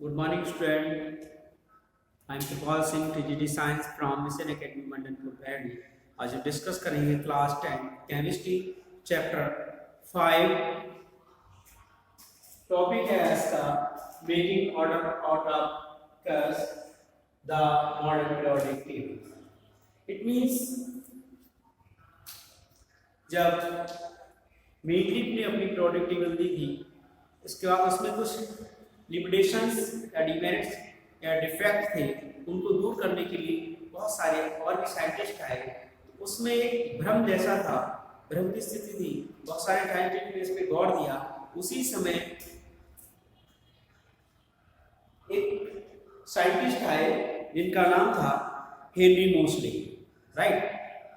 Good morning, student. I am Kripal Singh, TGT Science from Mission Academy, Mandanpur बैरनी. आज हम discuss करेंगे class 10 chemistry chapter 5. Topic है इसका making order out of curse the modern periodic table. It means जब मेकलिफ ने अपनी periodic table दी थी, इसके बाद उसमें कुछ लिमिटेशंस या डिमेरिट्स या डिफेक्ट थे, उनको दूर करने के लिए बहुत सारे और भी साइंटिस्ट आए. तो उसमें एक भ्रम जैसा था, भ्रम की स्थिति थी. बहुत सारे साइंटिस्ट ने इस पर गौर दिया. उसी समय एक साइंटिस्ट आए जिनका नाम था हेनरी मोसले. राइट.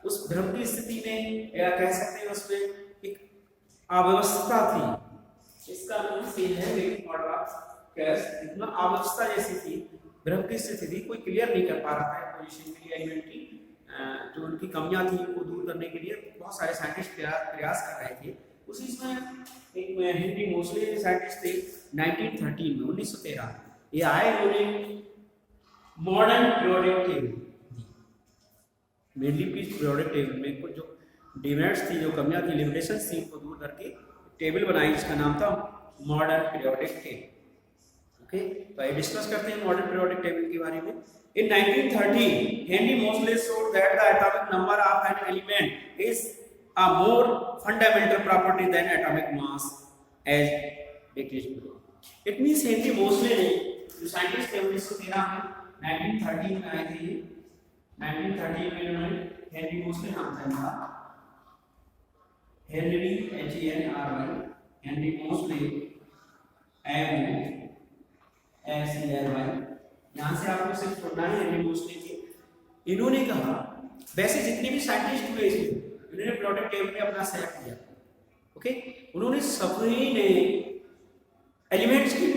उस भ्रम की स्थिति में या कह सकते हैं उसमें एक अव्यवस्था थी. इसका मीन्स ये है मेकिंग ऑर्डर ऑफ कर्स, इतना अवस्था जैसी थी, भ्रम की स्थिति थी. कोई क्लियर नहीं कर पा रहा था पोजीशन के लिए एलिमेंट की. जो उनकी कमियां थी उनको दूर करने के लिए बहुत सारे साइंटिस्ट प्रयास कर रहे थे. उसी समय एक हेनरी मोसले के साइंटिस्ट थे 1913 में 1913 ये आए. उन्होंने मॉडर्न पीरियोडिक टेबल दी. मेनली की पीरियोडिक टेबल में कुछ जो डिमेरिट्स थी, जो कमियां थी, लिमिटेशंस थी, उनको दूर करके टेबल बनाई जिसका नाम था मॉडर्न पीरियोडिक टेबल. ओके, तो आइए डिस्कस करते हैं मॉडर्न पीरियोडिक टेबल के बारे में. इन 1913 Henry Mosle showed that the atomic number of an element is a more fundamental property than atomic mass as decreased below. It means Henry Moseley ने, जो scientist थे 1913 में 1913 में आए थे. 1913 में इन्होंने हेनरी मोसले नाम था इनका, Henry HENRY, Henry Mosle MOSLEY. यहाँ से आपको सिर्फ सुनना है हेनरी मोसले के. इन्होंने कहा, वैसे जितने भी साइंटिस्ट हुए इसमें, इन्होंने पीरियोडिक टेबल में अपना सेलेक्ट किया. ओके, उन्होंने सभी ने एलिमेंट्स की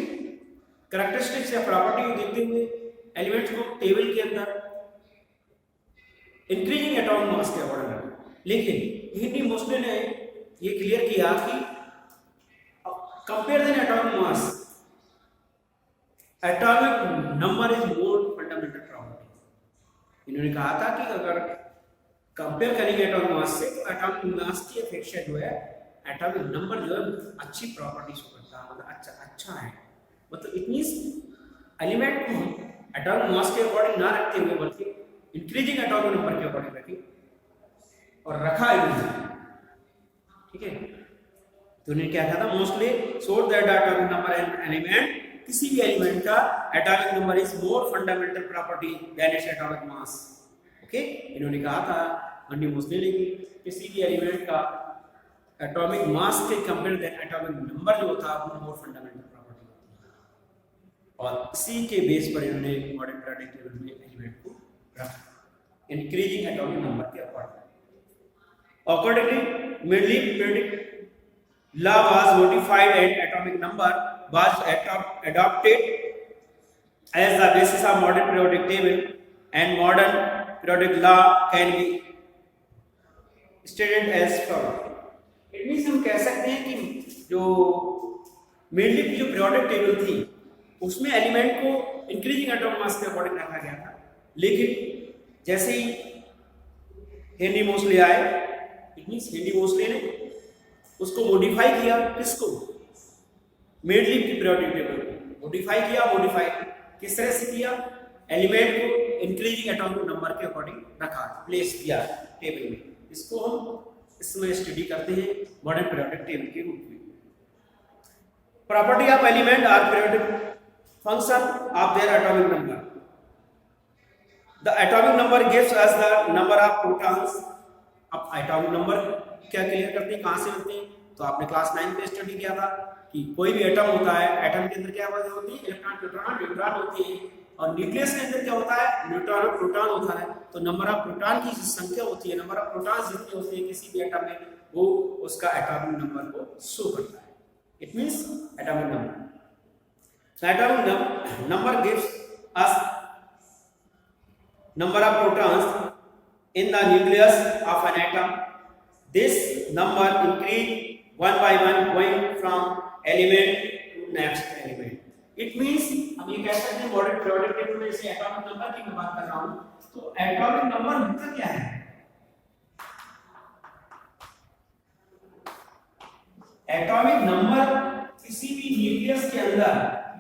कैरेक्टरिस्टिक्स या प्रॉपर्टी को देखते हुए एलिमेंट्स को टेबल के अंदर इंक्रीजिंग एटॉमिक मास के अकॉर्डिंग रखा. लेकिन हेनरी मोसले ने ये क्लियर किया कि compare then atomic mass, atomic number is more fundamental property. इन्होंने कहा था कि अगर कंपेयर करेंगे एटॉमिक मास से, तो एटॉमिक मास की अपेक्षा जो है एटॉमिक नंबर जो है अच्छी प्रॉपर्टीज को करता है, मतलब अच्छा है. मतलब इट मींस एलिमेंट को हम एटॉमिक मास के अकॉर्डिंग ना रखते हुए बल्कि इंक्रीजिंग एटॉमिक नंबर के अकॉर्डिंग रखें और रखा है. ठीक है, तो उन्होंने क्या कहा था, mostly showed that atomic number an element, किसी भी एलिमेंट का atomic number is more fundamental property than its atomic mass. Okay, इन्होंने कहा था हेनरी मोसले ने कि किसी भी एलिमेंट का एटॉमिक मास के कंपेयर देन एटॉमिक नंबर जो था वो मोर फंडामेंटल प्रॉपर्टी होती है. और इसी के बेस पर इन्होंने मॉडर्न पीरियोडिक टेबल में एलिमेंट को रखा इंक्रीजिंग एटॉमिक नंबर के according. Accordingly, mainly periodic law was modified and atomic number was adopted as the basis of modern periodic table, and modern periodic law can be stated as follows. It means हम कह सकते हैं कि जो mainly की जो periodic table थी उसमें एलिमेंट को इंक्रीजिंग एटॉमिक मास के अकॉर्डिंग रखा गया था. लेकिन जैसे ही हेनरी मोसले आए, इट मींस हेनरी मोसले ने उसको मॉडिफाई किया. किसको? मेनली की पीरियोडिक टेबल मॉडिफाई किया. मॉडिफाई किस तरह से किया? एलिमेंट को इंक्रीजिंग एटॉमिक नंबर के अकॉर्डिंग रखा, प्लेस किया टेबल में. इसको हम इसमें स्टडी करते हैं मॉडर्न पीरियोडिक टेबल के रूप में. Property of element are periodic function of their atomic number. The atomic number gives us the number of protons. अब एटॉमिक नंबर क्या क्लियर करते हैं, कहां से मिलते हैं? तो आपने क्लास 9 में स्टडी किया था कि कोई भी एटम होता है, एटम के अंदर क्या होती है? इलेक्ट्रॉन, प्रोटॉन, न्यूट्रॉन होती है. और न्यूक्लियस के अंदर क्या होता है? न्यूट्रॉन और प्रोटॉन होता है. तो नंबर ऑफ प्रोटॉन की जो संख्या होती है, नंबर ऑफ प्रोटॉन्स जितने होते हैं किसी भी एटम में, वो उसका एटॉमिक नंबर को शो करता है. It means atomic number. Atomic number gives us number of protons in the nucleus of an atom. This number increase one by one going from element to next element. It means हम ये कह सकते हैं modern periodic table में जैसे atomic number की मैं बात कर रहा हूं, तो एटॉमिक नंबर होता क्या है? एटॉमिक नंबर किसी भी न्यूक्लियस के अंदर,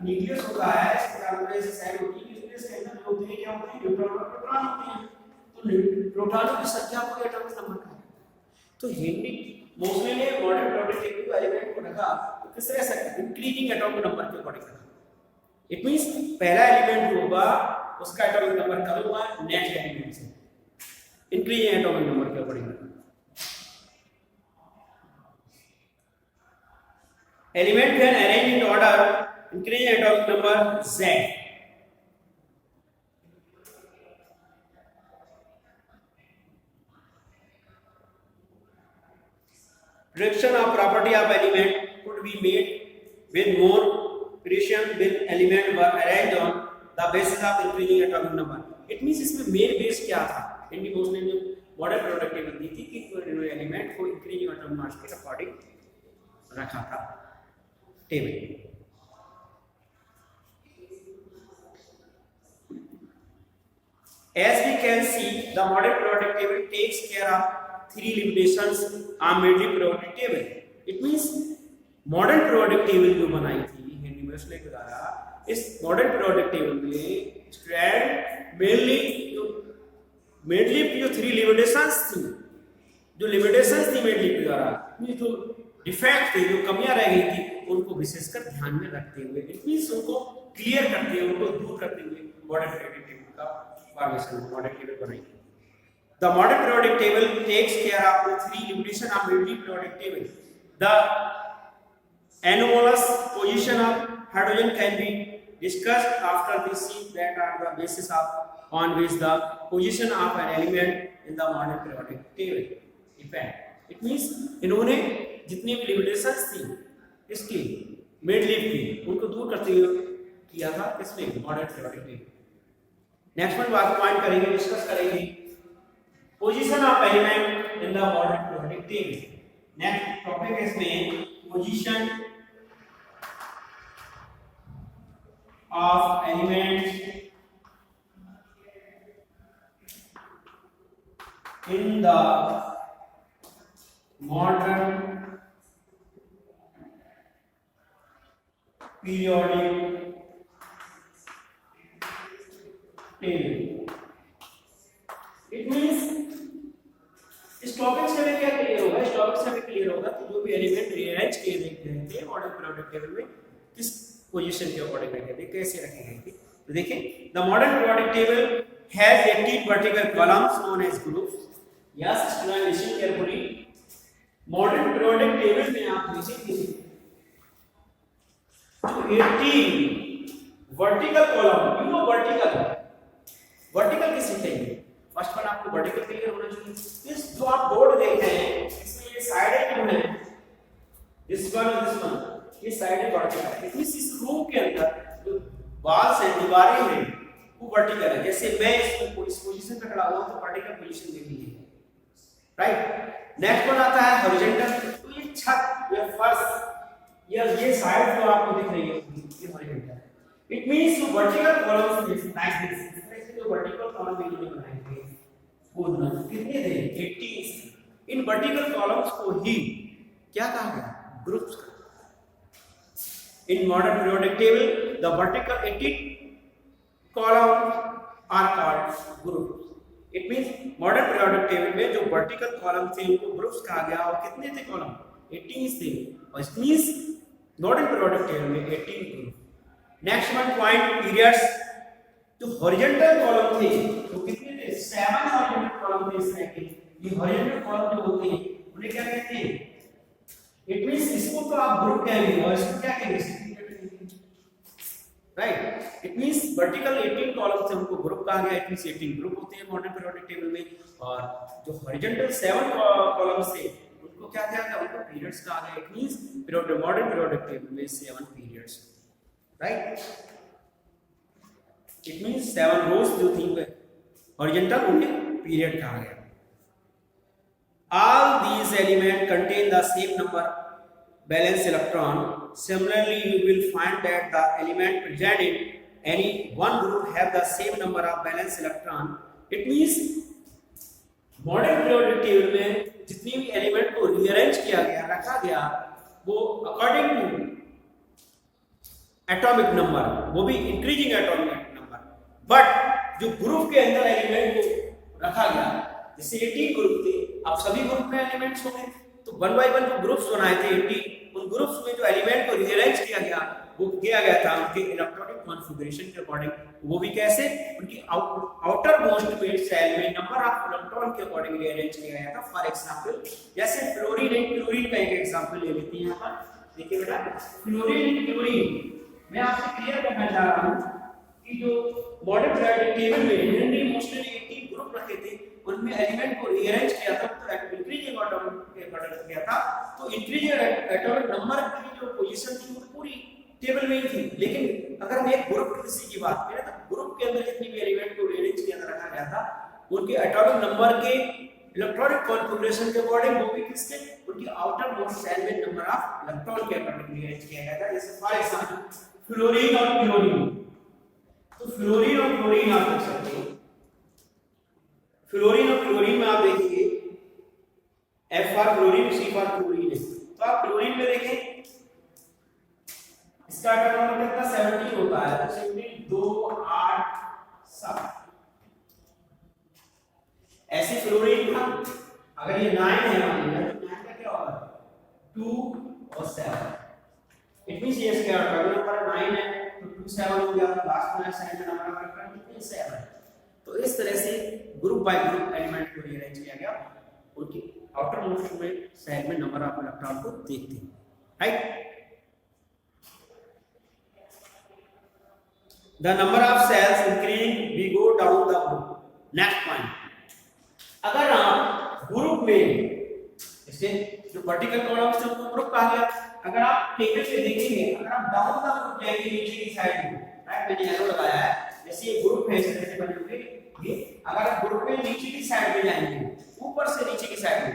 न्यूक्लियस होता है इसके अंदर जैसे सेल होती है, न्यूक्लियस के अंदर जो होते हैं क्या होते हैं? न्यूट्रॉन और प्रोटॉन होते हैं। तो प्रोटॉनों की संख्या को एटॉमिक नंबर कहा जाता है। तो हेनरी मोसले ने मॉडर्न पीरियोडिक टेबल को एलिमेंट को रखा तो किस तरह से? इंक्रीजिंग एटॉमिक नंबर के अकॉर्डिंग रखा। इट मींस पहला एलिमेंट होगा उसका एटॉमिक नंबर कम होगा नेक्स्ट एलिमेंट से, इंक्रीजिंग एटॉमिक नंबर के according. Element can arrange in order increasing atomic number z। Prediction of property of element could be made with more precision when element were arranged on the basis of increasing atomic number. It means इसमें main base क्या था? Henry Moseley ने modern periodic table दी थी कि element को increasing atomic mass के according रखा था table. As we can see, the modern periodic table takes care of three limitations on mainly periodic table. It means modern periodic table जो बनाई थी Henry Mosle के द्वारा, इस modern periodic table में स्टूडेंट मेनली जो थ्री लिमिटेशंस थी, जो लिमिटेशंस थी मेनली के द्वारा, जो डिफेक्ट थे, जो कमियां रह गई थी, उनको विशेषकर ध्यान में रखते हुए, इट मींस उनको क्लियर करते हुए, उनको दूर करते हुए मॉडर्न पीरियोडिक टेबल का फॉर्मेशन, मॉडर्न टेबल बनाई। The modern periodic table takes care of the three limitations of early periodic table. The anomalous position of hydrogen can be discussed after we see that are the basis of on which the position of an element in the modern periodic table depend. It means इन्होंने जितनी भी limitations थी इसकी mid leaf की, उनको दूर करते हुए किया था इसमें modern periodic table. Next one बात पॉइंट करेंगे, डिस्कस करेंगे position of element in the modern periodic table. Next topic है इसमें position of elements in the modern periodic table. It means इस टॉपिक से हमें क्या क्लियर होगा? इस टॉपिक से हमें क्लियर होगा कि जो भी एलिमेंट रीअरेंज किए गए थे मॉडर्न पीरियोडिक टेबल में किस पोजीशन के अकॉर्डिंग रखे थे, कैसे रखे गए थे। तो देखिए, the modern periodic table has 18 vertical columns known age groups. Yes student, listen carefully. Modern periodic table में आप देखेंगे तो 18 vertical column, you know vertical किसे कहेंगे? फर्स्ट वन आपको वर्टिकल क्लियर होना चाहिए। इस जो आप बोर्ड देख रहे हैं इसमें ये साइडें क्यों है? दिस वन ये साइडें वर्टिकल है। इस रूम के अंदर जो वॉल्स हैं, दीवारें हैं, वो वर्टिकल है। जैसे मैं इस पोजीशन पे खड़ा हुआ हूं तो वर्टिकल पोजीशन देख लीजिए, राइट। नेक्स्ट वन आता है हॉरिजॉन्टल। तो ये छत या फर्श या ये साइड जो आपको दिख रही है ये हॉरिजॉन्टल है। इट मींस जो vertical columns this like this, जो वर्टिकल कॉलम इन्होंने बनाए थे वो कितने थे? 18। इन वर्टिकल कॉलम्स को ही क्या कहा गया? ग्रुप्स कहा। In modern periodic table the vertical 18 columns are called groups. It means modern periodic table में जो वर्टिकल कॉलम थे उनको ग्रुप्स कहा गया। और कितने थे कॉलम? 18 थे। और it means modern periodic table में 18 group. Next one point periods. जो हॉरिजॉन्टल कॉलम थे वो कितने थे? 7 हॉरिजॉन्टल कॉलम थे इस तरह के। ये हॉरिजॉन्टल कॉलम जो होते हैं उन्हें क्या कहते हैं? इट मींस इसको तो आप ग्रुप कहेंगे और इसको क्या कहेंगे? Right. It means vertical 18 column थे उनको ग्रुप कहा गया। इट मींस 18 ग्रुप होते हैं मॉडर्न पीरियोडिक टेबल में। और जो हॉरिजॉन्टल 7 कॉलम्स थे उनको क्या कहा गया? उनको पीरियड्स कहा गया। It means modern periodic table में 7 पीरियड्स, राइट। इट मींस 7 रोज जो थी हॉरिजॉन्टल उन्हें पीरियड कहा गया। All these elements contain the same number valence electron. Similarly, you will find that the element present in any one group have the same number of valence electron. It means modern periodic table में जितनी भी element को rearrange किया गया, रखा गया, वो according to atomic number, वो भी इंक्रीजिंग एटॉमिक नंबर, बट जो ग्रुप के अंदर एलिमेंट को रखा गया, जैसे 18 ग्रुप थे, अब सभी ग्रुप में एलिमेंट्स होंगे, तो 1 बाय 1 जो ग्रुप्स बनाए थे 18, उन ग्रुप्स में जो एलिमेंट को रीअरेंज किया गया, वो किया गया था उनके इलेक्ट्रॉनिक कॉन्फ़िगरेशन के अकॉर्डिंग। वो भी कैसे? उनकी आउटर मोस्ट पेयर सेल में नंबर ऑफ इलेक्ट्रॉन के अकॉर्डिंग रीअरेंज किया गया था। फॉर एग्जांपल जैसे फ्लोरीन एंड क्लोरीन का एक एग्जांपल ले लेते हैं यहां पर। देखिए बेटा, फ्लोरीन एंड क्लोरीन मैं आपसे क्लियर करना चाह रहा हूं कि जो मॉडर्न पीरियोडिक टेबल में हेनरी मोस्टली 18 ग्रुप रखे थे, उनमें एलिमेंट को रीअरेंज किया था, तो इंक्रीजिंग एटॉमिक के अकॉर्डिंग किया था, तो इंक्रीजिंग एटॉमिक नंबर की जो पोजीशन थी वो पूरी टेबल में ही थी। लेकिन अगर हम एक ग्रुप किसी की बात करें तो ग्रुप के अंदर जितनी भी एलिमेंट को रीअरेंज किया था, रखा गया था, उनके एटॉमिक नंबर के इलेक्ट्रॉनिक कॉन्फ़िगरेशन के अकॉर्डिंग, वो भी किसके, उनकी आउटर मोस्ट सेल में नंबर ऑफ इलेक्ट्रॉन के अकॉर्डिंग रीअरेंज किया गया था। जैसे फॉर एग्जांपल फ्लोरीन और क्लोरीन, तो फ्लोरीन और क्लोरीन आप देख सकते हैं। फ्लोरीन और क्लोरीन में आप देखिए F for chlorine, C for chlorine है, तो आप क्लोरीन में देखें इसका एटॉमिक नंबर कितना 17 होता है, तो 17 2 8 7। ऐसे फ्लोरीन का अगर ये 9 है मान लीजिए, तो 9 का क्या होगा 2 और 7। इट मींस ये इसका एटॉमिक नंबर 9 है, तो 2 7 हो गया, लास्ट में साइड में नंबर ऑफ इलेक्ट्रॉन कितने 7। तो इस तरह से ग्रुप बाय ग्रुप एलिमेंट को रीअरेंज किया गया, उनकी आउटर मोस्ट में सेल में नंबर ऑफ इलेक्ट्रॉन को देखते हैं, right. The number of cells increasing, we go down the group. Next point, अगर आप ग्रुप में जैसे जो वर्टिकल कॉलम से उसको ग्रुप कहा गया, अगर आप टेबल पे देखेंगे, अगर आप डाउन द ग्रुप जाएंगे नीचे की साइड में, राइट, मैंने एरो लगाया है, जैसे ये ग्रुप है इस तरह से बने हुए, ये अगर आप ग्रुप में नीचे की साइड में जाएंगे, ऊपर से नीचे की साइड में,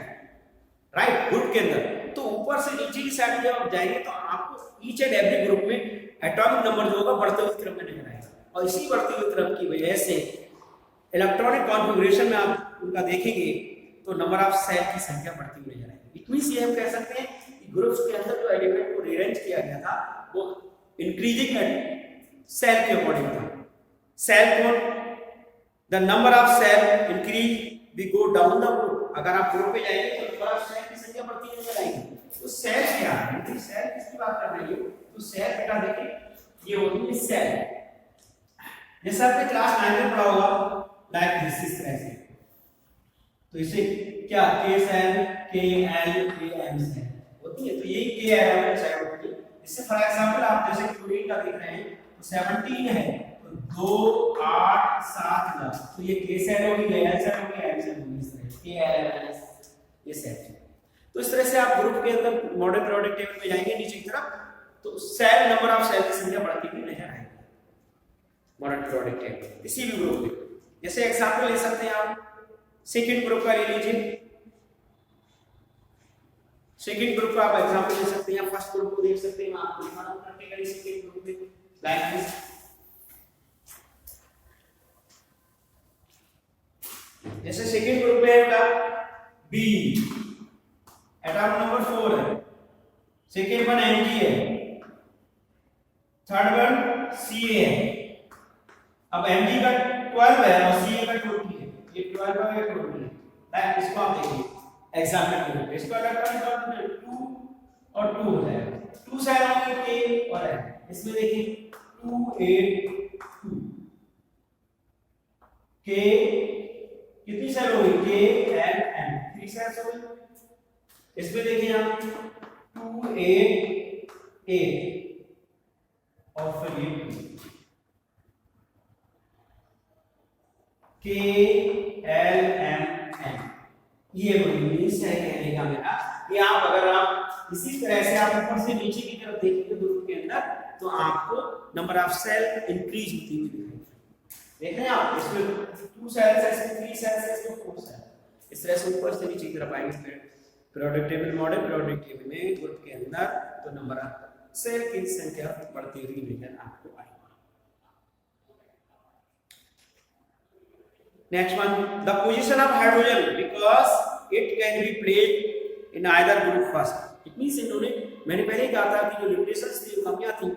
राइट, ग्रुप के अंदर, तो ऊपर से नीचे की साइड में जब आप जाएंगे तो आपको ईच एंड एवरी ग्रुप में एटॉमिक नंबर जो होगा बढ़ते हुए क्रम में नजर आएगा, और इसी बढ़ते हुए क्रम की वजह से इलेक्ट्रॉनिक कॉन्फ़िगरेशन में आप उनका देखेंगे तो नंबर ऑफ सेल की संख्या बढ़ती हुई नजर आएगी। इट मींस ये हम कह सकते हैं कि ग्रुप्स के अंदर जो एलिमेंट को रीअरेंज किया गया था वो इंक्रीजिंग सेल के अकॉर्डिंग था। सेल को the number of shell increase, we go down the group. अगर आप ग्रुप पे जाएंगे तो नंबर ऑफ सेल की संख्या बढ़ती नजर आएगी। तो सेल क्या है, सेल किसकी बात कर रही है, तो सेल बेटा देखिए ये होती है सेल, जैसे आपने क्लास 9 में पढ़ा होगा लाइक दिस इज तरह से, तो इसे क्या के सेल के एल के एम सेल होती है, तो यही के एल सेल होती है। इससे फॉर एग्जांपल आप जैसे क्लोरीन का देख रहे हैं तो 17 है, तो 2 8 7 10, तो ये के सेल होगी, एल सेल होगी, एम सेल होगी, इस तरह के एल एम ये सेल। तो इस तरह से आप ग्रुप के अंदर मॉडर्न पीरियोडिक टेबल में जाएंगे नीचे की तरफ, तो सेल नंबर ऑफ सेल की संख्या बढ़ती हुई नजर आएगी मॉडर्न पीरियोडिक टेबल किसी भी ग्रुप में। जैसे एग्जांपल ले सकते हैं आप सेकंड ग्रुप का ले लीजिए, सेकंड ग्रुप का आप एग्जांपल ले सकते हैं, फर्स्ट ग्रुप को देख सकते हैं, आप दिखाना प्रैक्टिकली सेकंड ग्रुप में लाइक दिस। जैसे सेकंड ग्रुप में है बी, एटॉमिक नंबर 4 है, सेकंड वन Mg है, थर्ड वन Ca है। अब Mg का 12 है और Ca का 20 है, ये 12 का 20 है, लाइक इसको आप देखिए एग्जांपल के लिए, इसको इलेक्ट्रॉन का 2 और 2 हो जाएगा, 2 सेल होंगे K और M, इसमें देखिए 2 8 2, K कितनी सेल होगी, K L M 3 सेल्स होगी। इसमें देखिए आप 2 8 8 और फिर ये K L M N, ये मीन्स है कहने का मेरा कि आप अगर आप इसी तरह से आप ऊपर से नीचे की तरफ देखेंगे ग्रुप के अंदर तो आपको नंबर ऑफ सेल इंक्रीज होती हुई दिखाई देख रहे हैं आप। इसमें 2 सेल्स है, इसमें 3 सेल्स है, इसमें 4 सेल, इस तरह से ऊपर से नीचे की तरफ आएंगे periodic table model, periodic table में ग्रुप के अंदर तो नंबर ऑफ सेल की संख्या बढ़ती हुई नजर आपको आएगी। Next one, the position of hydrogen because it can be placed in either group first. It means इन्होंने, मैंने पहले ही कहा था कि जो लिमिटेशंस थी, जो कमियां थी,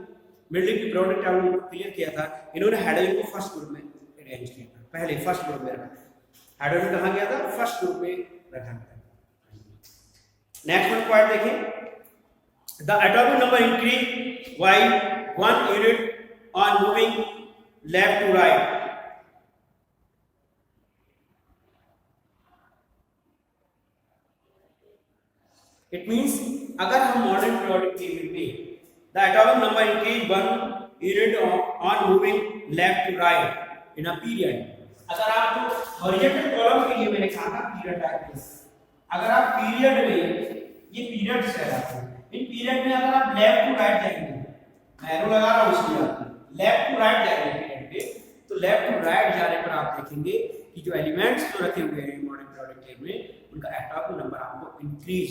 बिल्डिंग की पीरियोडिक टेबल को क्लियर किया था, इन्होंने हाइड्रोजन को फर्स्ट ग्रुप में अरेंज किया था, पहले फर्स्ट ग्रुप में रखा। हाइड्रोजन कहां गया था? फर्स्ट ग्रुप में रखा गया। नेक्स्ट वन पॉइंट देखिए, the atomic number increase by 1 unit on moving left to right. It means अगर हम मॉडर्न पीरियोडिक टेबल में the atomic number increase 1 unit on moving left to right in a period, अगर आप horizontal column के लिए मैंने कहा था पीरियड टाइप्स, अगर आप पीरियड में, ये पीरियड्स है आपको, इन पीरियड में अगर आप लेफ्ट टू राइट जाएंगे, मैं एरो लगा रहा हूं इसलिए आप लेफ्ट टू राइट जाएंगे पीरियड पे, तो लेफ्ट टू राइट जाने पर आप देखेंगे कि जो एलिमेंट्स जो रखे हुए हैं मॉडर्न पीरियोडिक टेबल में, उनका एटॉमिक नंबर आपको इंक्रीज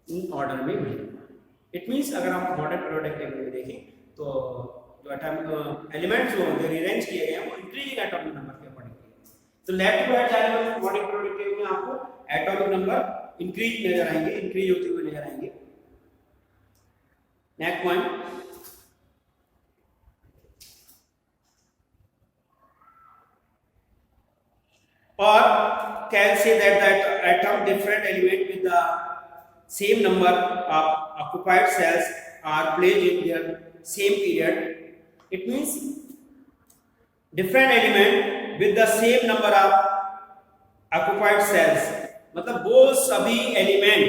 इन ऑर्डर में मिलेगा। इट मींस अगर आप मॉडर्न पीरियोडिक टेबल में देखें तो जो एटॉमिक एलिमेंट्स जो अरेंज किए गए हैं वो इंक्रीजिंग एटॉमिक नंबर के अकॉर्डिंग किए। तो लेफ्ट टू राइट जाने पर मॉडर्न पीरियोडिक टेबल में आपको एटॉमिक नंबर इंक्रीज नजर आएंगे, इंक्रीज होते हुए नजर आएंगे। Next point, or can say that the atom different element with the same number of occupied cells are placed in their same period. It means different element with the same number of occupied cells, मतलब वो सभी element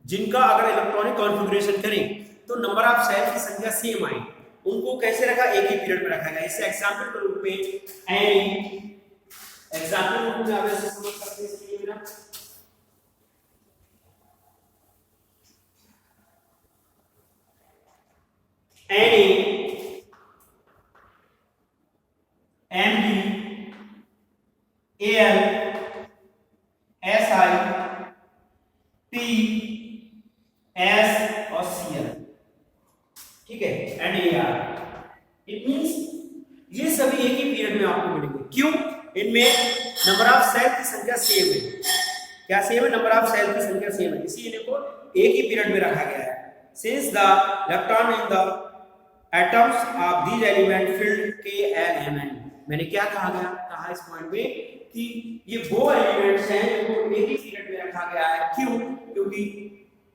जिनका अगर electronic configuration करें तो number of cell की संख्या same आए, उनको कैसे रखा? एक ही पीरियड में रखा गया। इससे एग्जांपल के रूप में एग्जांपल रूप में आप ऐसे समझ सकते हैं इसके लिए मेरा NA, NB, AL, SI, T, S और Cl, ठीक है, NAR। इट मींस ये सभी एक ही पीरियड में आपको मिलेंगे। क्यों? इनमें नंबर ऑफ सेल की संख्या सेम है। क्या सेम है? नंबर ऑफ सेल की संख्या सेम है, इसीलिए इनको एक ही पीरियड में रखा गया है। Since the electron in the atoms of these element field KLMN, मैंने क्या कहा इस पॉइंट में कि ये वो एलिमेंट्स हैं जिनको एक ही पीरियड में रखा गया है। क्यों? क्योंकि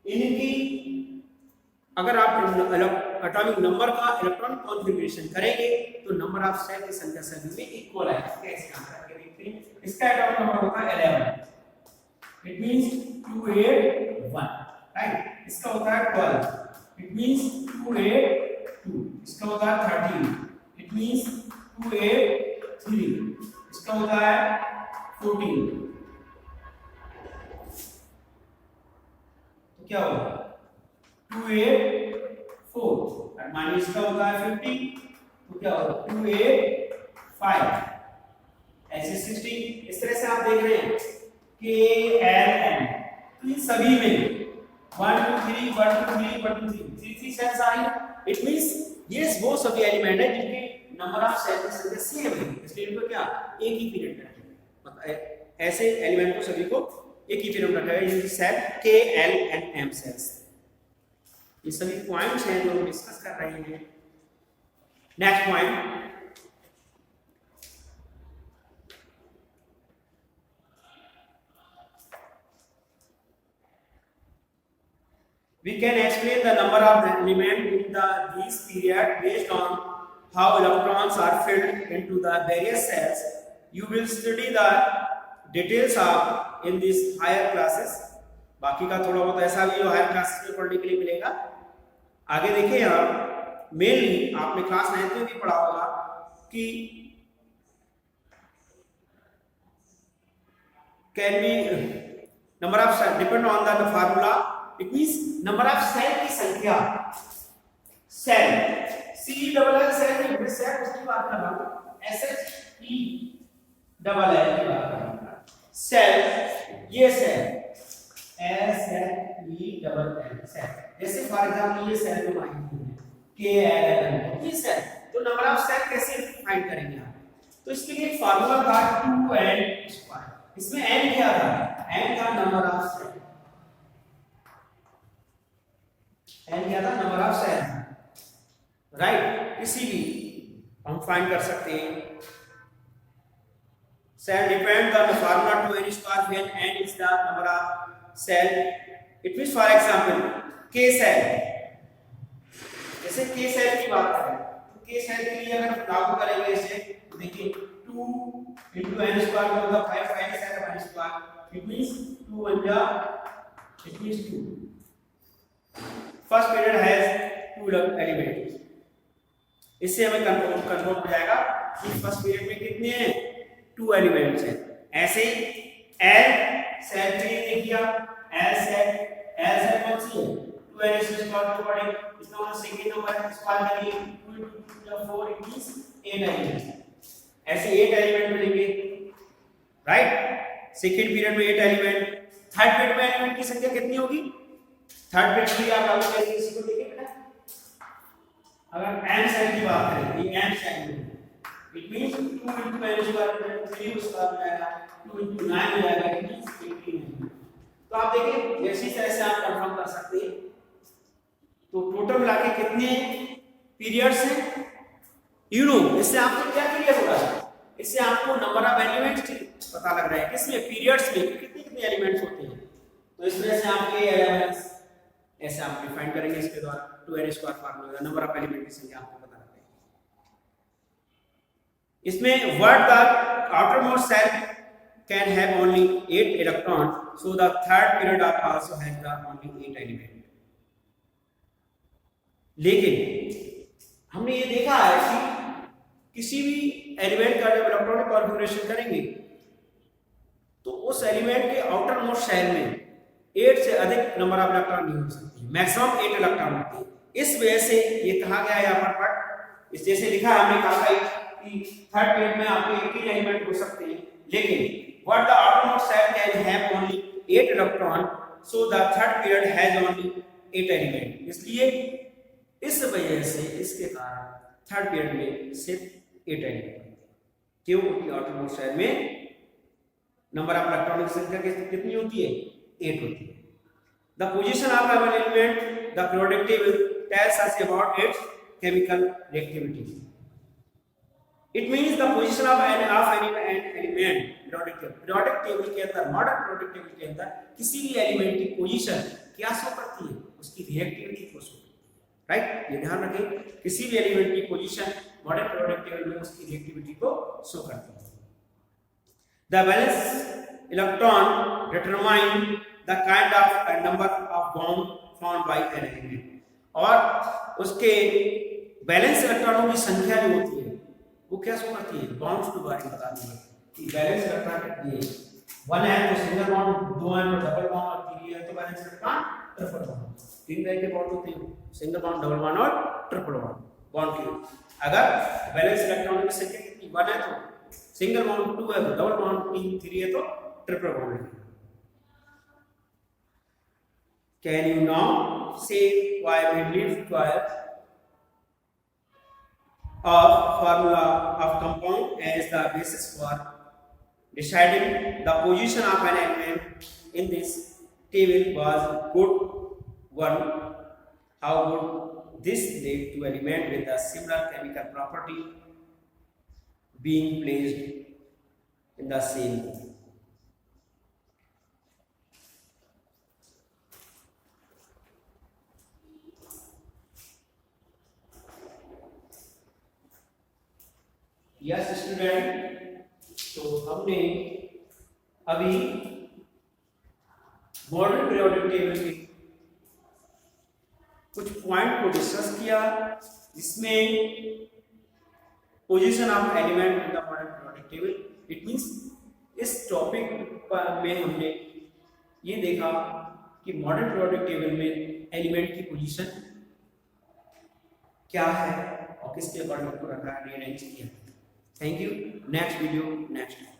इनकी अगर आप एटॉमिक नंबर का इलेक्ट्रॉनिक कॉन्फ़िगरेशन करेंगे तो नंबर ऑफ सेल की संख्या सभी में इक्वल आएगी। कैसे काम करके देखते हैं? इसका एटॉमिक नंबर होता है 11, इट मींस 281, राइट। इसका होता है 12, इट मींस 282, इसका होता है 13, इट मींस 283, इसका होता है 14, तो क्या होगा? 284 और माइनस का होता है 50, तो क्या होगा? 285, ऐसे 16। इस तरह से आप देख रहे हैं KLM, तो इन सभी में 1 2 3 1 2 3 1 2 3 3 सेल्स आ रही है। इट मींस ये वो सभी एलिमेंट है जिनके नंबर ऑफ सेल की संख्या सेम है, इसलिए इनको क्या एक ही पीरियड में रखेंगे। मतलब ऐसे एलिमेंट को सभी को एक ही पीरियड में रखा है, जिनकी सेल KLM सेल्स। ये सभी पॉइंट्स हैं जो हम डिस्कस कर रहे हैं। Next point, we can explain the number of elements in this period based on how electrons are filled into the various cells. You will study the details of in this higher classes. बाकी का थोड़ा बहुत ऐसा भी जो higher classes में पढ़ने के लिए मिलेगा। आगे देखिए, आप मेनली आपने क्लास 9 में भी पढ़ा होगा कि can be number of cell depend on the formula. It means number of cell की संख्या, cell C double L cell नहीं, मैं सेल उसकी बात कर रहा हूं, SHE डबल एल की बात कर रहा हूं। सेल, ये सेल SELL सेल। जैसे फॉर एग्जांपल ये सेल जो माइंड है KLM, ये सेल तो नंबर ऑफ सेल कैसे फाइंड करेंगे आप? तो इसके लिए एक फार्मूला था 2n स्क्वायर। इसमें n क्या था? n था नंबर ऑफ सेल, n क्या था? Number of cell, right. किसी भी हम फाइंड कर सकते हैं cell depend on the formula 2n square when n is the number of cell. It means for example k cell, जैसे k cell की बात करें तो k cell के लिए अगर लागू करेंगे इसे, देखिए 2 into n square का मतलब 5 n square n square, it means 2 1 जा, it means 2. First period has 2 elements. इससे हमें कंफर्म हो जाएगा कि फर्स्ट पीरियड में कितने हैं? 2 एलिमेंट्स हैं। ऐसे ही L सेल के लिए देखिए L सेल कौन सी है? 2n स्क्वायर टू बड़े, इसका मतलब सेकंड नंबर है, स्क्वायर करिए 2 into 2 = 4, इट मींस 8 एलिमेंट्स। ऐसे 8 एलिमेंट मिलेंगे, राइट। सेकंड पीरियड में 8 एलिमेंट। थर्ड पीरियड में एलिमेंट की संख्या कितनी होगी? थर्ड पीरियड में आप लागू करेंगे इसी को, देखिए बेटा अगर n सेल की बात करें, ये n सेल है, it means 2 into n square 3 square हो जाएगा, 2 into 9 हो जाएगा, इट मींस 18। तो आप देखिए जैसी तरह से आप कंफर्म कर सकते हैं। तो टोटल मिला के कितने पीरियड्स हैं? यू नो, इससे आपको क्या क्लियर हो रहा है? इससे आपको नंबर ऑफ एलिमेंट्स पता लग रहा है किसमें? पीरियड्स में कितने कितने एलिमेंट्स होते हैं। तो इस तरह से आपके एलिमेंट्स ऐसे आप डिफाइन करेंगे इसके द्वारा 2n square formula, number of element की संख्या आपको पता लग जाएगी। इसमें what the outermost cell can have only 8 electrons, so the third period also has the only 8 element. लेकिन हमने ये देखा है कि किसी भी एलिमेंट का जब इलेक्ट्रॉनिक कॉन्फ़िगरेशन करेंगे तो उस एलिमेंट के आउटर मोस्ट सेल में 8 से अधिक नंबर ऑफ इलेक्ट्रॉन नहीं हो सकती, मैक्सिमम 8 इलेक्ट्रॉन होते हैं। इस वजह से ये कहा गया है यहाँ पर इस जैसे लिखा है, हमने कहा कि थर्ड पीरियड में आपके 18 एलिमेंट हो सकते हैं, लेकिन what the outermost cell can have only 8 electron, so the third period has only 8 element. इसलिए इस वजह से इसके कारण थर्ड पीरियड में सिर्फ 8 एलिमेंट। क्यों? क्योंकि outermost cell में नंबर ऑफ इलेक्ट्रॉन की संख्या कितनी होती है? 8 होती है। The position of an element, the periodic table tells us about its chemical reactivity. It means the position of an element periodic table के अंदर, मॉडर्न periodic table के अंदर किसी भी एलिमेंट की पोजीशन क्या शो करती है? उसकी रिएक्टिविटी को शो करती है, राइट। ये ध्यान रखें, किसी भी एलिमेंट की पोजीशन मॉडर्न periodic table में उसकी रिएक्टिविटी को शो करती है। The valence electron determine the kind of number of bond formed by an element, और उसके बैलेंस इलेक्ट्रॉनों की संख्या जो होती है वो क्या शो करती है? बॉन्ड्स के बारे में बता दी है कि बैलेंस इलेक्ट्रॉन कितनी है। 1 है तो सिंगल बॉन्ड, 2 है तो डबल बॉन्ड, और 3 है तो बैलेंस इलेक्ट्रॉन ट्रिपल बॉन्ड। 3 तरह के बॉन्ड होते हैं, सिंगल बॉन्ड, डबल बॉन्ड और ट्रिपल बॉन्ड के। अगर बैलेंस इलेक्ट्रॉनों की संख्या कितनी 1 है तो सिंगल बॉन्ड, 2 है तो डबल बॉन्ड, 3 है तो ट्रिपल बॉन्ड है। Can you now say why we require of formula of compound as the basis for deciding the position of an element in this table was good one? How would this lead to element with a similar chemical property being placed in the same group? Yes student, तो हमने अभी modern periodic table के कुछ point को discuss किया, जिसमें position of element in the modern periodic table. It means इस topic में हमने ये देखा कि मॉडर्न पीरियोडिक टेबल में एलिमेंट की पोजीशन क्या है और किसके अकॉर्डिंग को रखा है, रीअरेंज किया। Thank you. Next video, next time.